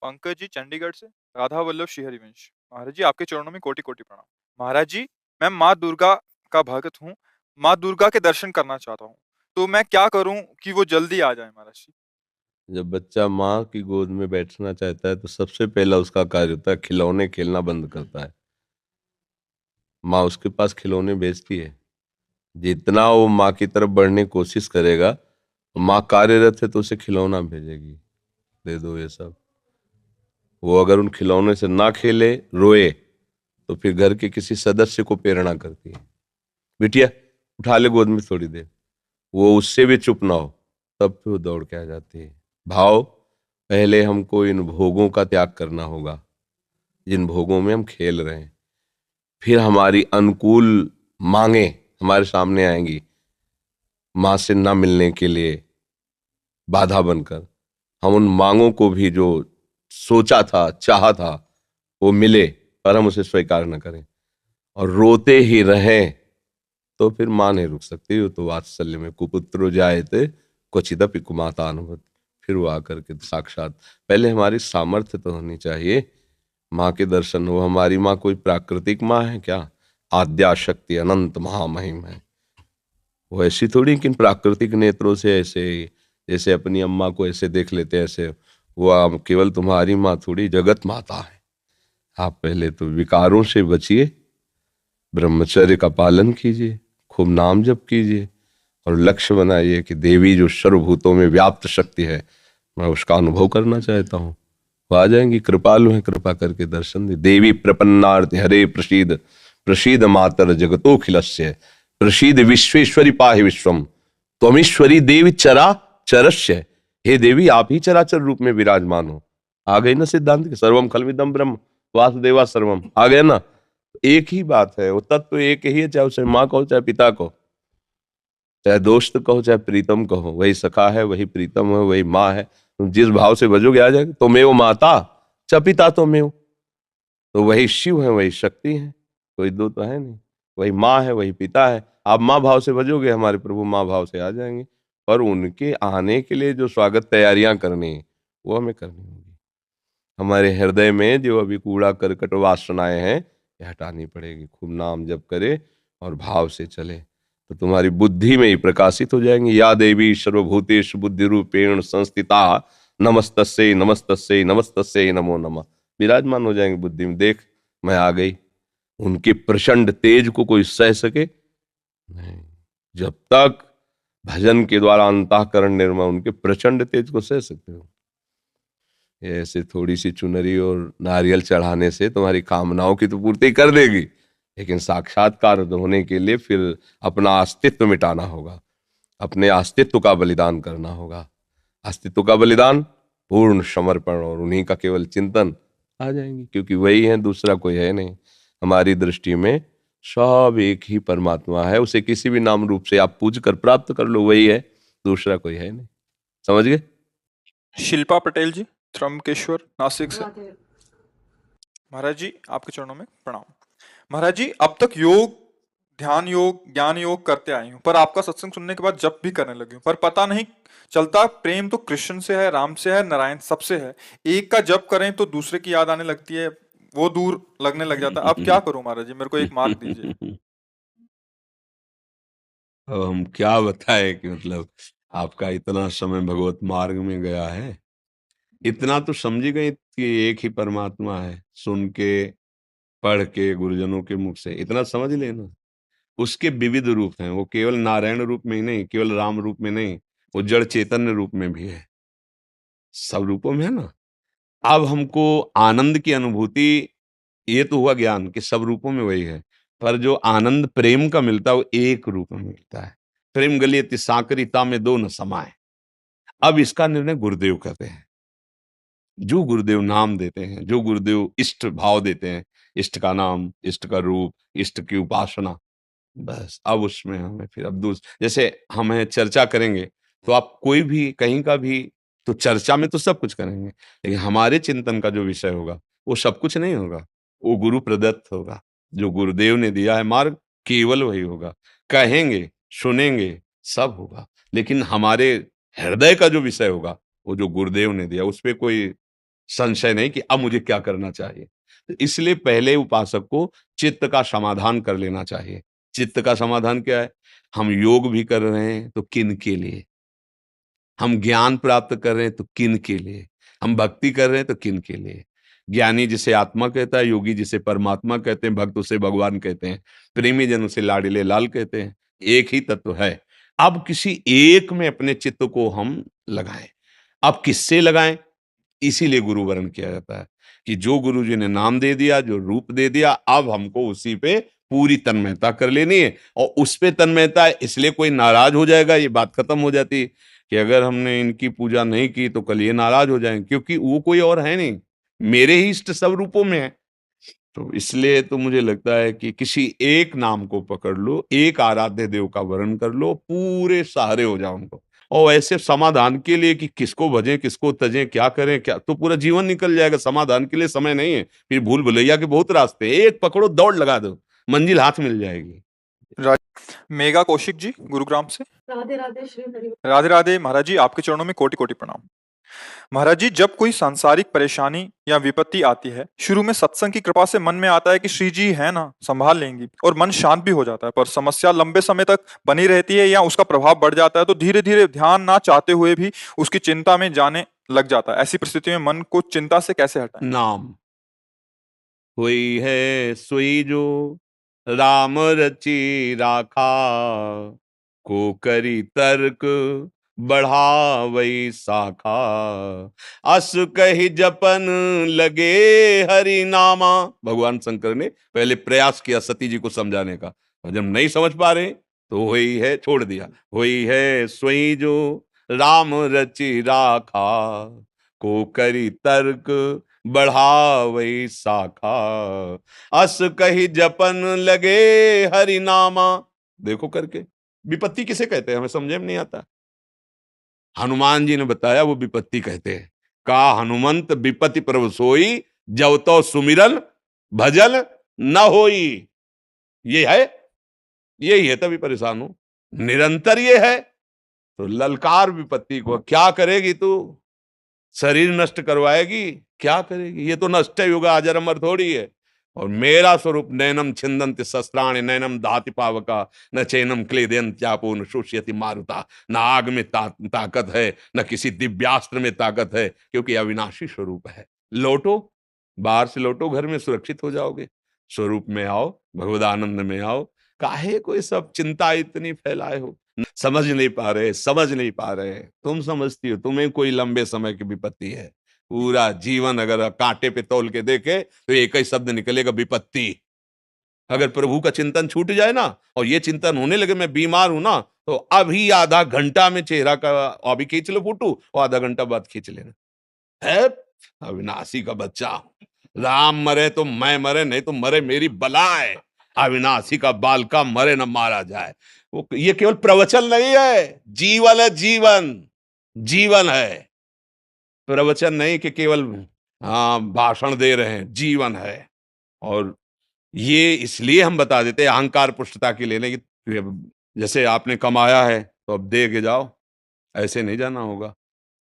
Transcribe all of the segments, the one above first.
पंकज जी चंडीगढ़ से। राधा वल्लभ श्री हरिवंश। महाराज जी आपके चरणों में कोटि कोटि प्रणाम। महाराज जी मैं माँ दुर्गा का भक्त हूँ। माँ दुर्गा के दर्शन करना चाहता हूँ, तो मैं क्या करूँ कि वो जल्दी आ जाए महाराज जी। जब बच्चा माँ की गोद में बैठना चाहता है तो सबसे पहला उसका कार्य होता है खिलौने खेलना बंद करता है। माँ उसके पास खिलौने भेजती है। जितना वो माँ की तरफ बढ़ने की कोशिश करेगा, माँ कार्यरत है तो उसे खिलौना भेजेगी, दे दो ये सब। वो अगर उन खिलौने से ना खेले, रोए, तो फिर घर के किसी सदस्य को प्रेरणा करती है, बिटिया उठा ले गोद में थोड़ी देर। वो उससे भी चुप ना हो, तब फिर वो दौड़ के आ जाती है। भाव, पहले हमको इन भोगों का त्याग करना होगा जिन भोगों में हम खेल रहे हैं। फिर हमारी अनुकूल मांगे हमारे सामने आएंगी, माँ से ना मिलने के लिए बाधा बनकर। हम उन मांगों को भी जो सोचा था, चाहा था, वो मिले पर हम उसे स्वीकार न करें और रोते ही रहें, तो फिर माँ नहीं रुक सकती। वो तो वात्सल्य में कुपुत्रो जायते क्वचिदपि कुमाता अनुभूत। फिर वो आकर के साक्षात, पहले हमारी सामर्थ्य तो होनी चाहिए, माँ के दर्शन हो। हमारी माँ कोई प्राकृतिक माँ है क्या? आद्या शक्ति अनंत महामहिम है। वो ऐसी थोड़ी कि प्राकृतिक नेत्रों से ऐसे जैसे अपनी अम्मा को ऐसे देख लेते हैं ऐसे। वो केवल तुम्हारी माँ थोड़ी, जगत माता है। आप पहले तो विकारों से बचिए, ब्रह्मचर्य का पालन कीजिए, खूब नाम जप कीजिए और लक्ष्य बनाइए कि देवी जो सर्वभूतों में व्याप्त शक्ति है, मैं उसका अनुभव करना चाहता हूँ। वो आ जाएंगी, कृपालु हैं, कृपा करके दर्शन दे। देवी प्रपन्नार्थ हरे प्रसीद, प्रसीद मातर जगतोखिलस्य, प्रसीद विश्वेश्वरी पाहि विश्वम, त्वमीश्वरी देवी चरा चरस्य। हे देवी, आप ही चराचर रूप में विराजमान हो। आ गई ना सिद्धांत के सर्वम खलविदम ब्रह्म वासुदेवा सर्वम, आ गए ना। एक ही बात है, वो तत्व एक ही है, चाहे उसे माँ कहो चाहे पिता कहो, चाहे दोस्त कहो चाहे प्रीतम कहो। वही सखा है, वही प्रीतम है, वही माँ है। तुम जिस भाव से बजोगे आ जाएगा। तुम्हें माता च पिता तुम्हें, तो वही शिव है, वही शक्ति है, कोई दो तो है नहीं। वही माँ है, वही पिता है। आप माँ भाव से बजोगे, हमारे प्रभु माँ भाव से आ जाएंगे। पर उनके आने के लिए जो स्वागत तैयारियां करनी है, वो हमें करनी होगी। हमारे हृदय में जो अभी कूड़ा करकट वासनाएं हैं, ये हटानी पड़ेगी। खूब नाम जप करे और भाव से चले, तो तुम्हारी बुद्धि में ही प्रकाशित हो जाएंगी। या देवी सर्वभूतेषु बुद्धि रूपेण संस्थिता, नमस्तस्यै नमस्तस्यै नमस्तस्यै नमो नमः। विराजमान हो जाएंगे बुद्धि में। देख मैं आ गई। उनके प्रचंड तेज को कोई सह सके नहीं। जब तक भजन के द्वारा अंतःकरण निर्मल, उनके प्रचंड तेज को सह सकते हो? ये ऐसे थोड़ी सी चुनरी और नारियल चढ़ाने से तुम्हारी कामनाओं की तो पूर्ति कर देगी, लेकिन साक्षात्कार होने के लिए फिर अपना अस्तित्व मिटाना होगा, अपने अस्तित्व का बलिदान करना होगा। अस्तित्व का बलिदान, पूर्ण समर्पण और उन्हीं का केवल चिंतन, आ जाएंगे। क्योंकि वही है, दूसरा कोई है नहीं। हमारी दृष्टि में सब एक ही परमात्मा है। उसे किसी भी नाम रूप से आप पूज कर प्राप्त कर लो, वही है, दूसरा कोई है नहीं। समझ गए? शिल्पा पटेल जी, त्रम्बकेश्वर नासिक से। महाराज जी आपके चरणों में प्रणाम। महाराज जी अब तक योग, ध्यान योग, ज्ञान योग करते आई हूँ, पर आपका सत्संग सुनने के बाद जप भी करने लगी हूँ, पर पता नहीं चलता प्रेम तो कृष्ण से है, राम से है, नारायण सबसे है। एक का जप करें तो दूसरे की याद आने लगती है, वो दूर लगने लग जाता है। अब क्या करूं महाराज जी, मेरे को एक मार्ग दीजिए। अब हम क्या बताएं कि मतलब आपका इतना समय भगवत मार्ग में गया है। इतना तो समझ गए कि एक ही परमात्मा है, सुन के पढ़ के गुरुजनों के मुख से इतना समझ लेना। उसके विविध रूप हैं, वो केवल नारायण रूप में ही नहीं, केवल राम रूप में नहीं, वो जड़ चैतन्य रूप में भी है, सब रूपों में है ना। अब हमको आनंद की अनुभूति, ये तो हुआ ज्ञान कि सब रूपों में वही है, पर जो आनंद प्रेम का मिलता है वो एक रूप में मिलता है। प्रेम गलियति साकरिता में दो न समाए। अब इसका निर्णय गुरुदेव करते हैं। जो गुरुदेव नाम देते हैं, जो गुरुदेव इष्ट भाव देते हैं, इष्ट का नाम, इष्ट का रूप, इष्ट की उपासना, बस अब उसमें हमें फिर अब जैसे हमें चर्चा करेंगे तो आप कोई भी कहीं का भी, तो चर्चा में तो सब कुछ करेंगे, लेकिन हमारे चिंतन का जो विषय होगा वो सब कुछ नहीं होगा, वो गुरु प्रदत्त होगा। जो गुरुदेव ने दिया है मार्ग, केवल वही होगा। कहेंगे, सुनेंगे, सब होगा, लेकिन हमारे हृदय का जो विषय होगा, वो जो गुरुदेव ने दिया, उस पे कोई संशय नहीं कि अब मुझे क्या करना चाहिए। तो इसलिए पहले उपासक को चित्त का समाधान कर लेना चाहिए। चित्त का समाधान क्या है? हम योग भी कर रहे हैं तो किन के लिए? हम ज्ञान प्राप्त कर रहे हैं तो किन के लिए? हम भक्ति कर रहे हैं तो किन के लिए? ज्ञानी जिसे आत्मा कहता है, योगी जिसे परमात्मा कहते हैं, भक्त उसे भगवान कहते हैं, प्रेमी जन उसे लाडिले लाल कहते हैं। एक ही तत्व है। अब किसी एक में अपने चित्त को हम लगाएं। अब किससे लगाएं? इसीलिए गुरु वरण किया जाता है कि जो गुरु जी ने नाम दे दिया, जो रूप दे दिया, अब हमको उसी पे पूरी तन्मयता कर लेनी है। और उस पे तन्मयता है, इसलिए कोई नाराज हो जाएगा, ये बात खत्म हो जाती है कि अगर हमने इनकी पूजा नहीं की तो कल ये नाराज हो जाएंगे, क्योंकि वो कोई और है नहीं, मेरे ही इष्ट सब रूपों में है। तो इसलिए तो मुझे लगता है कि किसी एक नाम को पकड़ लो, एक आराध्य देव का वरण कर लो, पूरे सहारे हो जाओ उनको। और ऐसे समाधान के लिए कि किसको भजें, किसको तजें, क्या करें, क्या, तो पूरा जीवन निकल जाएगा। समाधान के लिए समय नहीं है। फिर भूल भुलैया के बहुत रास्ते, एक पकड़ो, दौड़ लगा दो, मंजिल हाथ मिल जाएगी। मेघा कौशिक जी गुरुग्राम से। राधे राधे श्री हरि। राधे राधे महाराज जी, आपके चरणों में कोटि कोटि प्रणाम। महाराज जी, जब कोई सांसारिक परेशानी या विपत्ति आती है, शुरू में सत्संग की कृपा से मन में आता है कि श्री जी है ना, संभाल लेंगी, और मन शांत भी हो जाता है। पर समस्या लंबे समय तक बनी रहती है या उसका प्रभाव बढ़ जाता है तो धीरे धीरे ध्यान ना चाहते हुए भी उसकी चिंता में जाने लग जाता है। ऐसी परिस्थिति में मन को चिंता से कैसे हटाएं? नाम कोई है सोई जो राम रची राखा, को करी तर्क बढ़ावई शाखा, अस कही जपन लगे हरि नामा। भगवान शंकर ने पहले प्रयास किया सती जी को समझाने का, और जब नहीं समझ पा रहे तो वही है, छोड़ दिया। वही है सोई जो राम रची राखा, को करी तर्क बढ़ावई शाखा, अस कही जपन लगे हरि नामा। देखो करके, विपत्ति किसे कहते हैं हमें समझे में नहीं आता। हनुमान जी ने बताया वो विपत्ति कहते हैं। का हनुमंत विपत्ति प्रभु सोई, जब तो सुमिरन भजन न होई। ये है, यही है, तभी परेशान हूं। निरंतर ये है तो ललकार विपत्ति को, क्या करेगी तू? शरीर नष्ट करवाएगी, क्या करेगी? ये तो नष्ट युगा, अजर अमर थोड़ी है। और मेरा स्वरूप नैनम छिंदन्ति शस्त्राणि नैनम दाति पावका, न चैनम क्लेदयन्त्यापो न शोष्यति मारुता। न आग में ताकत है, न किसी दिव्यास्त्र में ताकत है, क्योंकि अविनाशी स्वरूप है। लौटो, बाहर से लौटो, घर में सुरक्षित हो जाओगे। स्वरूप में आओ, भगवदानंद में आओ। काहे कोई सब चिंता इतनी फैलाए हो? समझ नहीं पा रहे, समझ नहीं पा रहे। तुम समझती हो तुम्हें कोई लंबे समय की विपत्ति है। पूरा जीवन अगर कांटे पे तौल के देखे तो एक ही शब्द निकलेगा, विपत्ति। अगर प्रभु का चिंतन छूट जाए ना, और ये चिंतन होने लगे मैं बीमार हूं ना, तो अभी आधा घंटा में चेहरा का अभी खींच लो फोटो, और आधा घंटा बाद खींच लेना। है अविनाशी का बच्चा। राम मरे तो मैं मरे, नहीं तो मरे मेरी बलाए। अविनाशी का बालका मरे न मारा जाए। वो ये केवल प्रवचन नहीं है, जीवन है, जीवन जीवन है। प्रवचन नहीं कि केवल भाषण दे रहे हैं, जीवन है। और ये इसलिए हम बता देते हैं अहंकार पुष्टता के लिए नहीं कि जैसे आपने कमाया है तो अब दे के जाओ, ऐसे नहीं जाना होगा।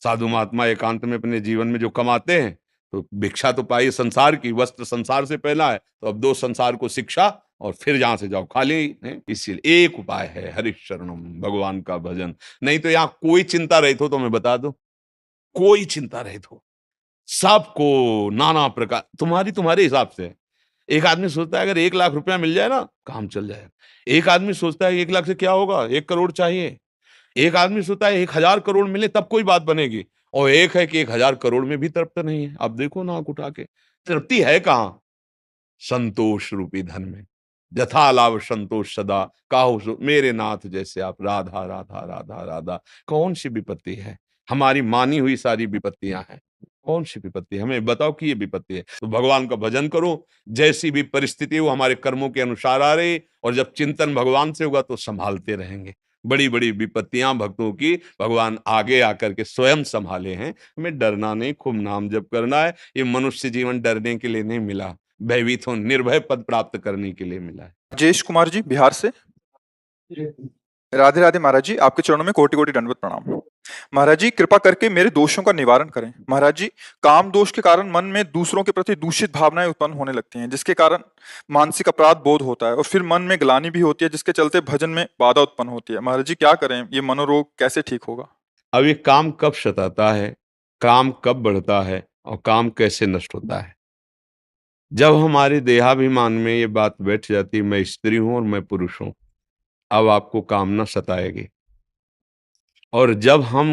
साधु महात्मा एकांत में अपने जीवन में जो कमाते हैं तो भिक्षा तो पाई संसार की, वस्त्र संसार से पहला है, तो अब दो संसार को शिक्षा, और फिर जहां से जाओ खाली है। इसलिए एक उपाय है, हरिशरणम, भगवान का भजन। नहीं तो यहां कोई चिंता रहित हो तो मैं बता दूं, कोई चिंता रहित हो, सबको नाना प्रकार तुम्हारी तुम्हारे हिसाब से। एक आदमी सोचता है अगर 1 लाख रुपया मिल जाए ना काम चल जाएगा। एक आदमी सोचता है 1 लाख से क्या होगा, 1 करोड़ चाहिए। एक आदमी सोचता है 1,000 करोड़ मिले तब कोई बात बनेगी। और एक है कि 1,000 करोड़ में भी तृप्त नहीं है। अब देखो ना उठा के, तृप्ति है कहां? संतोष रूपी धन में। यथा लाभ संतोष सदा, काहू मेरे नाथ जैसे आप। राधा राधा राधा राधा। कौन सी विपत्ति है? हमारी मानी हुई सारी विपत्तियां हैं। कौन सी विपत्ति? हमें बताओ कि ये विपत्ति है। तो भगवान का भजन करो, जैसी भी परिस्थिति हो हमारे कर्मों के अनुसार आ रही, और जब चिंतन भगवान से होगा तो संभालते रहेंगे। बड़ी बड़ी विपत्तियां भक्तों की भगवान आगे आकर के स्वयं संभाले हैं। हमें डरना नहीं, खूब नाम जप करना है। ये मनुष्य जीवन डरने के लिए नहीं मिला, भयभीत हो निर्भय पद प्राप्त करने के लिए मिला है। राजेश कुमार जी बिहार से। राधे राधे महाराज जी, आपके चरणों में कोटि कोटि दंडवत प्रणाम। महाराज जी कृपा करके मेरे दोषों का निवारण करें। महाराज जी काम दोष के कारण मन में दूसरों के प्रति दूषित भावनाएं उत्पन्न होने लगती हैं, जिसके कारण मानसिक अपराध बोध होता है और फिर मन में ग्लानि भी होती है, जिसके चलते भजन में बाधा उत्पन्न होती है। महाराज जी क्या करें, ये मनोरोग कैसे ठीक होगा? अब ये काम कब सताता है, काम कब बढ़ता है और काम कैसे नष्ट होता है? जब हमारे देहाभिमान में ये बात बैठ जाती, मैं स्त्री हूं और मैं पुरुष हूं, अब आपको कामना सताएगी। और जब हम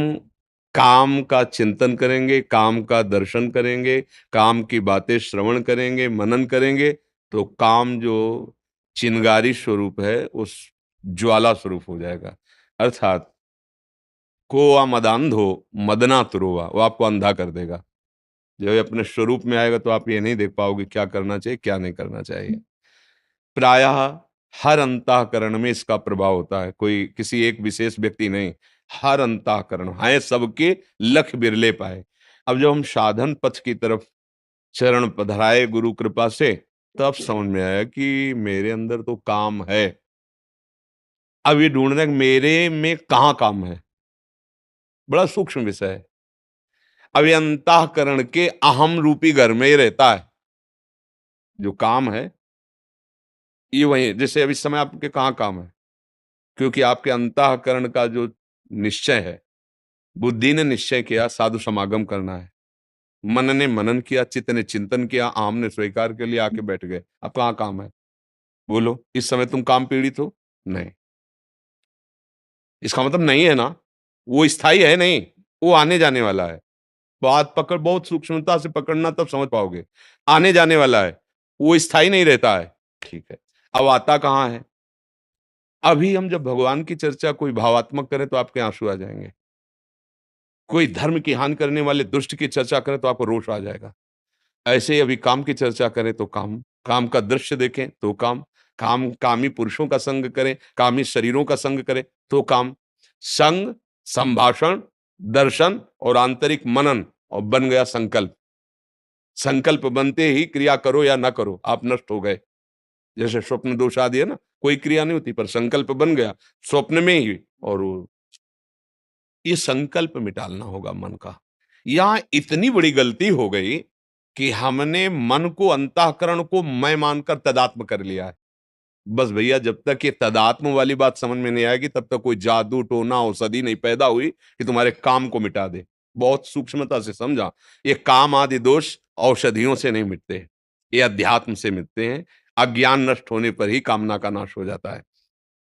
काम का चिंतन करेंगे, काम का दर्शन करेंगे, काम की बातें श्रवण करेंगे, मनन करेंगे, तो काम जो चिंगारी स्वरूप है, उस ज्वाला स्वरूप हो जाएगा। अर्थात कोआ मदांधो मदना तुरोवा, वो आपको अंधा कर देगा। जब ये अपने स्वरूप में आएगा तो आप ये नहीं देख पाओगे क्या करना चाहिए, क्या नहीं करना चाहिए। प्रायः हर अंतःकरण में इसका प्रभाव होता है, कोई किसी एक विशेष व्यक्ति नहीं, हर अंतःकरण है, सबके लख बिरले पाए। अब जब हम साधन पथ की तरफ चरण पधराए गुरु कृपा से, तब समझ में आया कि मेरे अंदर तो काम है। अब ये ढूंढना कि मेरे में कहाँ काम है, बड़ा सूक्ष्म विषय है। अब ये अंतःकरण के अहम रूपी घर में ही रहता है जो काम है, ये वही। जैसे अभी इस समय आपके कहाँ काम है, क्योंकि आपके अंतःकरण का जो निश्चय है, बुद्धि ने निश्चय किया साधु समागम करना है, मन ने मनन किया, चित्त ने चिंतन किया, आम ने स्वीकार के लिए आके बैठ गए। अब कहाँ काम है? बोलो, इस समय तुम काम पीड़ित हो? नहीं। इसका मतलब नहीं है ना, वो स्थायी है नहीं, वो आने जाने वाला है। बात पकड़, बहुत सूक्ष्मता से पकड़ना, तब समझ पाओगे। आने जाने वाला है, वो स्थायी नहीं रहता है। ठीक है, अब आता कहाँ है? अभी हम जब भगवान की चर्चा कोई भावात्मक करें तो आपके आंसू आ जाएंगे, कोई धर्म की हानि करने वाले दुष्ट की चर्चा करें तो आपको रोष आ जाएगा। ऐसे ही अभी काम की चर्चा करें तो काम, काम का दृश्य देखें तो काम, काम कामी पुरुषों का संग करें, कामी शरीरों का संग करें तो काम। संग, संभाषण, दर्शन और आंतरिक मनन, और बन गया संकल्प। संकल्प बनते ही क्रिया करो या ना करो, आप नष्ट हो गए। जैसे स्वप्न दोष आदि है ना, कोई क्रिया नहीं होती पर संकल्प बन गया स्वप्न में ही, और वो ये संकल्प मिटालना होगा मन का। यहां इतनी बड़ी गलती हो गई कि हमने मन को, अंतःकरण को मैं मानकर तदात्म कर लिया है। बस भैया, जब तक ये तदात्म वाली बात समझ में नहीं आएगी, तब तक कोई जादू टोना औषधि नहीं पैदा हुई कि तुम्हारे काम को मिटा दे। बहुत सूक्ष्मता से समझा, ये काम आदि दोष औषधियों से नहीं मिटते, ये अध्यात्म से मिटते हैं। अज्ञान नष्ट होने पर ही कामना का नाश हो जाता है।